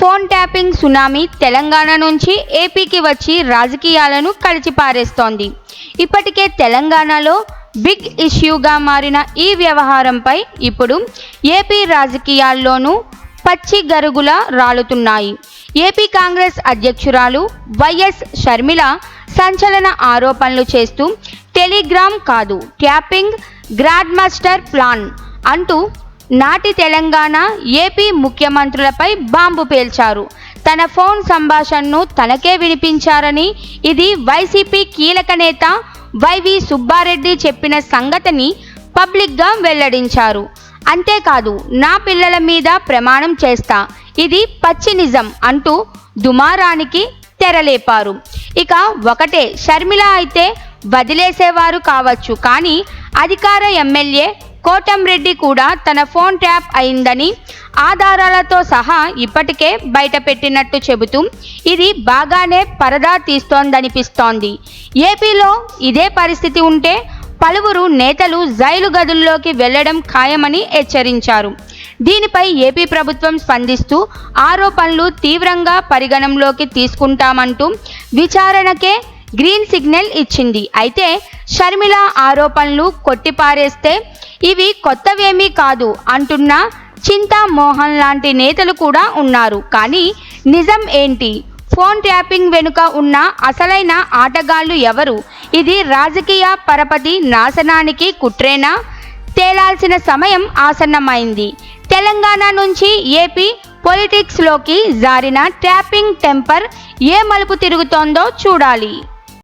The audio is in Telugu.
ఫోన్ ట్యాపింగ్ సునామీ తెలంగాణ నుంచి ఏపీకి వచ్చి రాజకీయాలను కలిచిపారేస్తోంది. ఇప్పటికే తెలంగాణలో బిగ్ ఇష్యూగా మారిన ఈ వ్యవహారంపై ఇప్పుడు ఏపీ రాజకీయాల్లోనూ పచ్చి గరుగుల రాలుతున్నాయి. ఏపీ కాంగ్రెస్ అధ్యక్షురాలు వైఎస్ షర్మిల సంచలన ఆరోపణలు చేస్తూ టెలిగ్రామ్ కాదు ట్యాపింగ్ గ్రాండ్ మాస్టర్ ప్లాన్ అంటూ నాటి తెలంగాణ, ఏపీ ముఖ్యమంత్రులపై బాంబు పేల్చారు. తన ఫోన్ సంభాషణను తనకే వినిపించారని, ఇది వైసీపీ కీలక నేత వైవి సుబ్బారెడ్డి చెప్పిన సంగతిని పబ్లిక్గా వెల్లడించారు. అంతేకాదు, నా పిల్లల మీద ప్రమాణం చేస్తా, ఇది పచ్చి నిజం అంటూ దుమారానికి తెరలేపారు. ఇక ఒకటే, షర్మిల అయితే వదిలేసేవారు కావచ్చు, కానీ అధికార ఎమ్మెల్యే కోటంరెడ్డి కూడా తన ఫోన్ ట్యాప్ అయిందని ఆధారాలతో సహా ఇప్పటికే బయటపెట్టినట్టు చెబుతూ ఇది బాగానే పరదా తీస్తోందనిపిస్తోంది. ఏపీలో ఇదే పరిస్థితి ఉంటే పలువురు నేతలు జైలు గదుల్లోకి వెళ్లడం ఖాయమని హెచ్చరించారు. దీనిపై ఏపీ ప్రభుత్వం స్పందిస్తూ ఆరోపణలు తీవ్రంగా పరిగణనలోకి తీసుకుంటామంటూ విచారణకే గ్రీన్ సిగ్నల్ ఇచ్చింది. అయితే షర్మిల ఆరోపణలు కొట్టిపారేస్తే ఇవి కొత్తవేమీ కాదు అంటున్న చింతామోహన్ లాంటి నేతలు కూడా ఉన్నారు. కానీ నిజం ఏంటి? ఫోన్ ట్యాపింగ్ వెనుక ఉన్న అసలైన ఆటగాళ్లు ఎవరు? ఇది రాజకీయ పరపతి నాశనానికి కుట్రేనా? తేలాల్సిన సమయం ఆసన్నమైంది. తెలంగాణ నుంచి ఏపీ పొలిటిక్స్లోకి జారిన ట్యాపింగ్ టెంపర్ ఏ మలుపు తిరుగుతోందో చూడాలి.